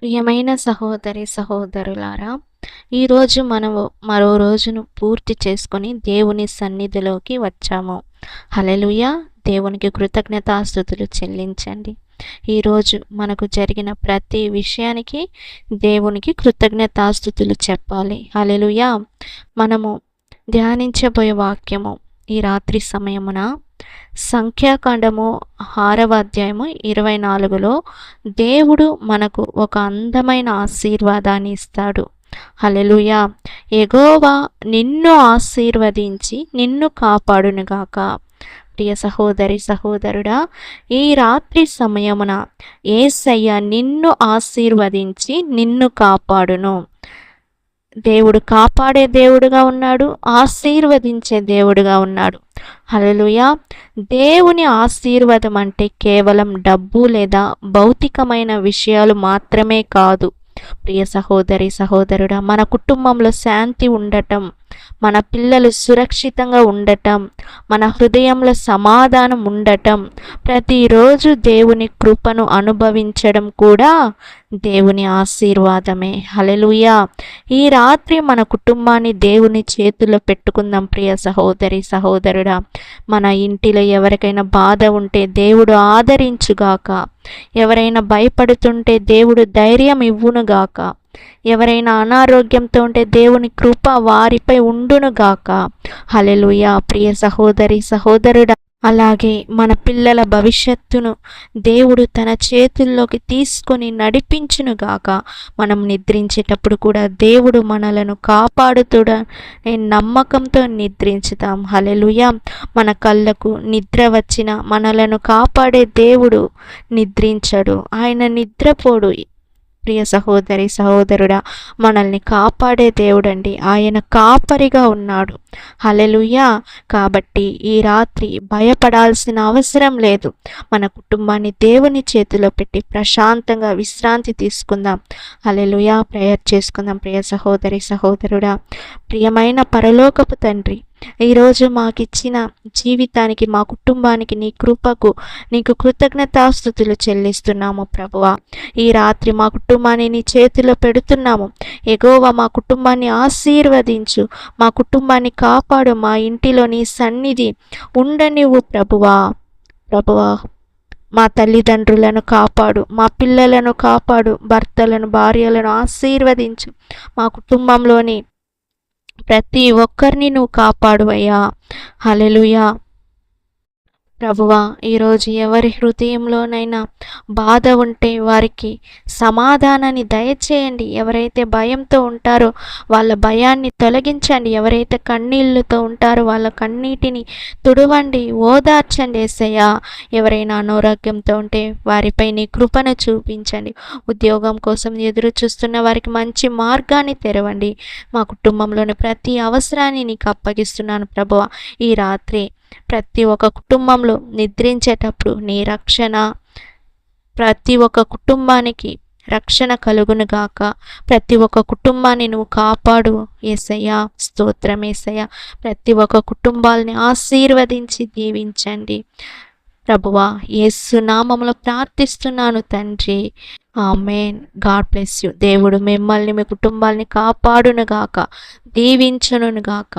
ప్రియమైన సహోదరి సహోదరులారా, ఈరోజు మనము మరో రోజును పూర్తి చేసుకొని దేవుని సన్నిధిలోకి వచ్చాము. హల్లెలూయా! దేవునికి కృతజ్ఞతాస్తుతులు చెల్లించండి. ఈరోజు మనకు జరిగిన ప్రతి విషయానికి దేవునికి కృతజ్ఞతాస్తుతులు చెప్పాలి. హల్లెలూయా! మనము ధ్యానించబోయే వాక్యము ఈ రాత్రి సమయమున సంఖ్యాకాండము 6వ అధ్యాయము 24లో దేవుడు మనకు ఒక అందమైన ఆశీర్వాదాన్ని ఇస్తాడు. హల్లెలూయా! యెహోవా నిన్ను ఆశీర్వదించి నిన్ను కాపాడునుగాక. ప్రియ సహోదరి సహోదరుడా, ఈ రాత్రి సమయమున యేసయ్య నిన్ను ఆశీర్వదించి నిన్ను కాపాడును. దేవుడు కాపాడే దేవుడుగా ఉన్నాడు, ఆశీర్వదించే దేవుడుగా ఉన్నాడు. హల్లెలూయా! దేవుని ఆశీర్వాదం అంటే కేవలం డబ్బు లేదా భౌతికమైన విషయాలు మాత్రమే కాదు. ప్రియ సహోదరి సహోదరుడా, మన కుటుంబంలో శాంతి ఉండటం, మన పిల్లలు సురక్షితంగా ఉండటం, మన హృదయంలో సమాధానం ఉండటం, ప్రతిరోజు దేవుని కృపను అనుభవించడం కూడా దేవుని ఆశీర్వాదమే. హల్లెలూయా! ఈ రాత్రి మన కుటుంబాన్ని దేవుని చేతుల్లో పెట్టుకుందాం. ప్రియ సహోదరి సహోదరుడా, మన ఇంటిలో ఎవరికైనా బాధ ఉంటే దేవుడు ఆదరించుగాక. ఎవరైనా భయపడుతుంటే దేవుడు ధైర్యం ఇవ్వునుగాక. ఎవరైనా అనారోగ్యంతో ఉంటే దేవుని కృప వారిపై ఉండునుగాక. హల్లెలూయా! ప్రియ సహోదరి సహోదరుడా, అలాగే మన పిల్లల భవిష్యత్తును దేవుడు తన చేతుల్లోకి తీసుకొని నడిపించునుగాక. మనం నిద్రించేటప్పుడు కూడా దేవుడు మనలను కాపాడుతుడనే నమ్మకంతో నిద్రించుతాం. హల్లెలూయా! మన కళ్ళకు నిద్ర వచ్చిన మనలను కాపాడే దేవుడు నిద్రించడు, ఆయన నిద్రపోడు. ప్రియ సహోదరి సహోదరుడా, మనల్ని కాపాడే దేవుడండి, ఆయన కాపరిగా ఉన్నాడు. హల్లెలూయా! కాబట్టి ఈ రాత్రి భయపడాల్సిన అవసరం లేదు. మన కుటుంబాన్ని దేవుని చేతిలో పెట్టి ప్రశాంతంగా విశ్రాంతి తీసుకుందాం. హల్లెలూయా! ప్రేయర్ చేసుకుందాం. ప్రియ సహోదరి సహోదరుడా, ప్రియమైన పరలోకపు తండ్రి, ఈరోజు మాకిచ్చిన జీవితానికి, మా కుటుంబానికి, నీ కృపకు నీకు కృతజ్ఞతాస్తుతులు చెల్లిస్తున్నాము ప్రభువా. ఈ రాత్రి మా కుటుంబాన్ని నీ చేతిలో పెడుతున్నాము. యెహోవా మా కుటుంబాన్ని ఆశీర్వదించు, మా కుటుంబాన్ని కాపాడు, మా ఇంటిలో నీ సన్నిధి ఉండనివ్వు ప్రభువా. ప్రభువా, మా తల్లిదండ్రులను కాపాడు, మా పిల్లలను కాపాడు, భర్తలను భార్యలను ఆశీర్వదించు. మా కుటుంబంలోని ప్రతి ఒక్కరిని నువ్వు కాపాడువయ్యా. హల్లెలూయా! ప్రభువా, ఈరోజు ఎవరి హృదయంలోనైనా బాధ ఉంటే వారికి సమాధానాన్ని దయచేయండి. ఎవరైతే భయంతో ఉంటారో వాళ్ళ భయాన్ని తొలగించండి. ఎవరైతే కన్నీళ్ళతో ఉంటారో వాళ్ళ కన్నీటిని తుడవండి, ఓదార్చండి యేసయ్యా. ఎవరైనా అనారోగ్యంతో ఉంటే వారిపై నీ కృపను చూపించండి. ఉద్యోగం కోసం ఎదురు చూస్తున్న వారికి మంచి మార్గాన్ని తెరవండి. మా కుటుంబంలోని ప్రతి అవసరాన్ని నీకు అప్పగిస్తున్నాను ప్రభువా. ఈ రాత్రి ప్రతి ఒక్క కుటుంబంలో నిద్రించేటప్పుడు నీ రక్షణ, ప్రతి ఒక్క కుటుంబానికి రక్షణ కలుగునుగాక. ప్రతి ఒక్క కుటుంబాన్ని నువ్వు కాపాడు యేసయ్యా. స్తోత్రం యేసయ్యా. ప్రతి ఒక్క కుటుంబాలని ఆశీర్వదించి దీవించండి ప్రభువా. యేసు నామములో ప్రార్థిస్తున్నాను తండ్రి, ఆమేన్. God bless you. దేవుడు మిమ్మల్ని మీ కుటుంబాలని కాపాడునుగాక, దీవించునుగాక.